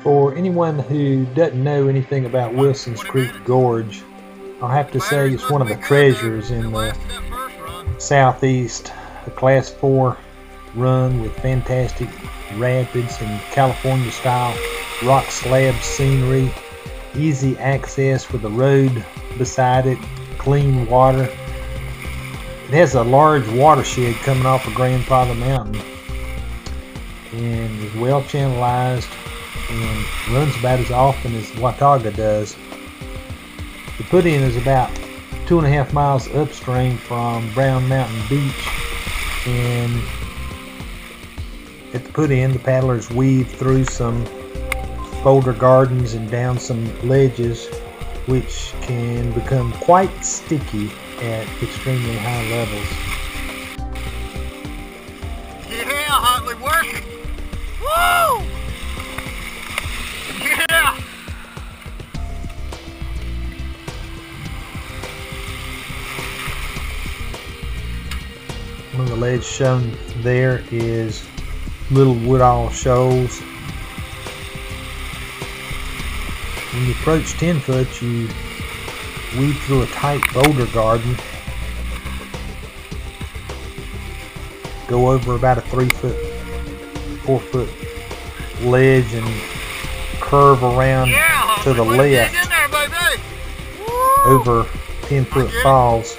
For anyone who doesn't know anything about Wilson's Creek Gorge, I'll have to say it's one of the treasures in the southeast. A Class 4 run with fantastic rapids and California style rock slab scenery, easy access with a road beside it, clean water. It has a large watershed coming off of Grandfather Mountain and is well channelized and runs about as often as Watauga does. The put-in is about 2.5 miles upstream from Brown Mountain Beach, and at the put-in the paddlers weave through some boulder gardens and down some ledges which can become quite sticky at extremely high levels. Yeah, hardly working. Woo! Yeah! One of the ledges shown there is Little Woodall Shoals. When you approach 10 foot, you weave through a tight boulder garden, go over about a 3 foot, 4 foot ledge and curve around to the left over 10 foot falls,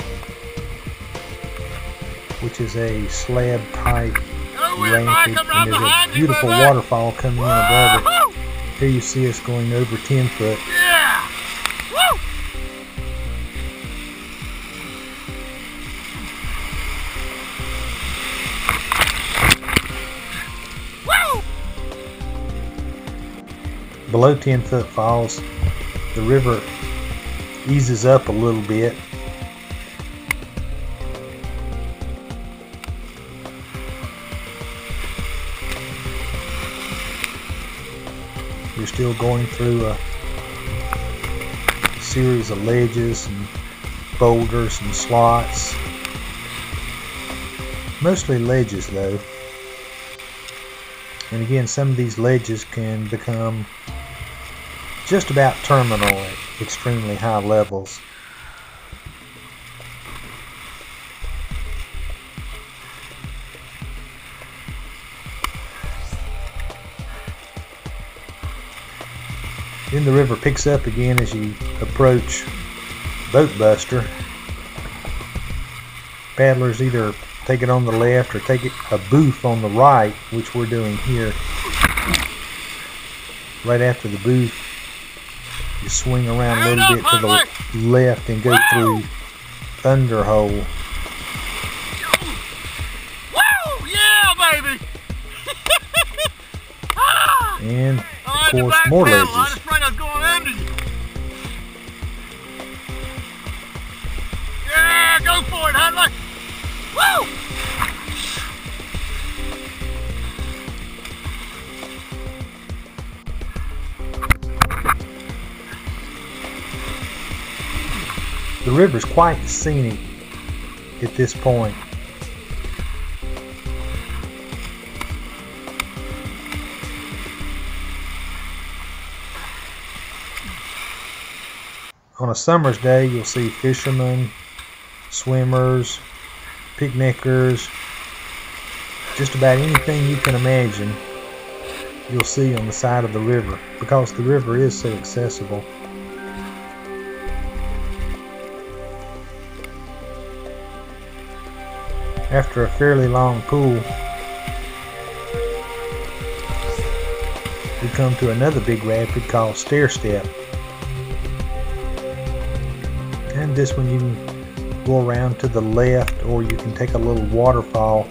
which is a slab type rapid, and there's a beautiful waterfall coming in above it. Here you see us going over 10 foot. Yeah! Woo! Woo! Below 10 foot falls, the river eases up a little bit. You're still going through a series of ledges and boulders and slots. Mostly ledges though. And again, some of these ledges can become just about terminal at extremely high levels. Then the river picks up again as you approach Boat Buster. Paddlers either take it on the left or take it a booth on the right, which we're doing here. Right after the booth, you swing around a little bit to the left and go through Thunderhole. Woo! Yeah, baby! And of course, more ledges. I was afraid I was going under you. Yeah, go for it, Huntley. Woo! The river's quite scenic at this point. On a summer's day, you'll see fishermen, swimmers, picnickers, just about anything you can imagine you'll see on the side of the river, because the river is so accessible. After a fairly long pool, we come to another big rapid called Stair Step. And this one you can go around to the left, or you can take a little waterfall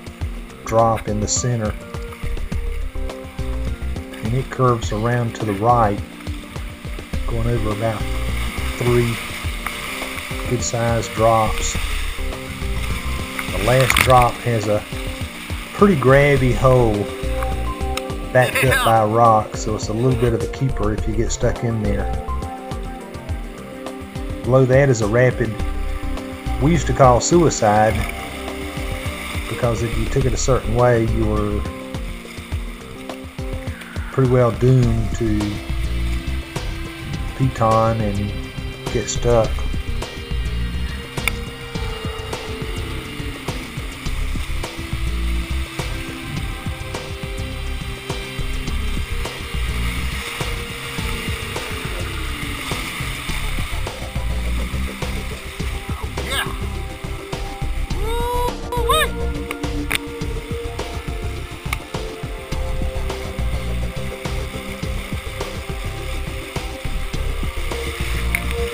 drop in the center, and it curves around to the right, going over about 3 good sized drops. The last drop has a pretty grabby hole backed up by a rock, so it's a little bit of a keeper if you get stuck in there. Below that is a rapid we used to call Suicide, because if you took it a certain way, you were pretty well doomed to piton and get stuck.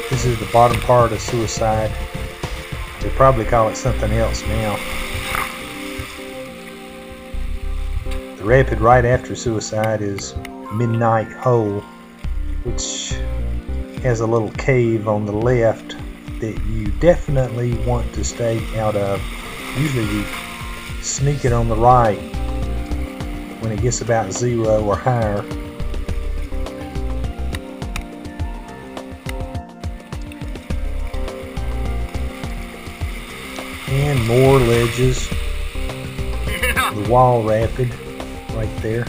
This is the bottom part of Suicide. They probably call it something else now. The rapid right after Suicide is Midnight Hole, which has a little cave on the left that you definitely want to stay out of. Usually you sneak it on the right when it gets about 0 or higher. And more ledges. Yeah. The wall rapid right there.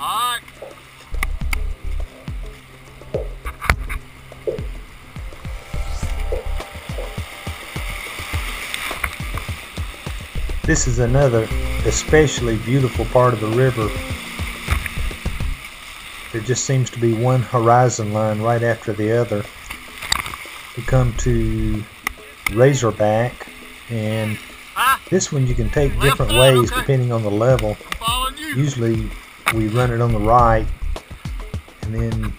Alright. This is another especially beautiful part of the river. There just seems to be one horizon line right after the other. We come to Razorback, and this one you can take different ways depending on the level. Following you. Usually we run it on the right and then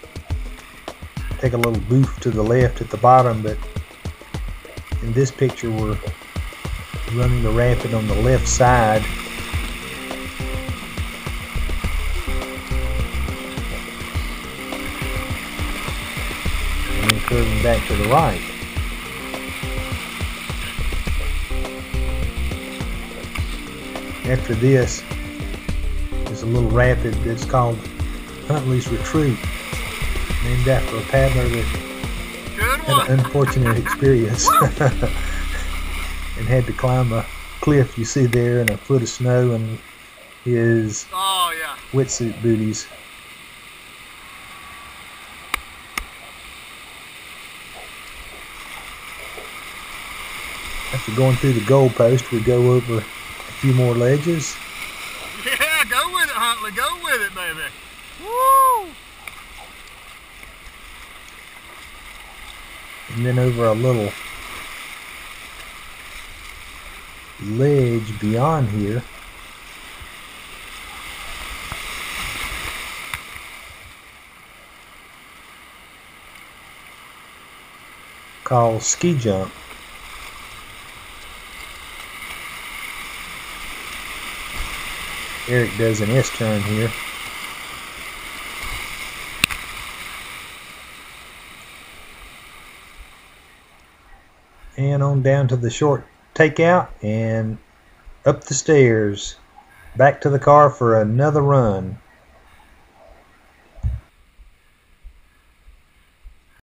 take a little boof to the left at the bottom, but in this picture we're running the rapid on the left side. And then curving back to the right. After this is a little rapid that's called Huntley's Retreat, named after a paddler that Good had one. an unfortunate experience and had to climb a cliff you see there in a foot of snow and his Oh, yeah. wetsuit booties. After going through the goalpost, we go over a few more ledges. Yeah, go with it, Huntley. Go with it, baby. Woo! And then over a little ledge beyond here. Called Ski Jump. Eric does an S-turn here. And on down to the short takeout and up the stairs back to the car for another run.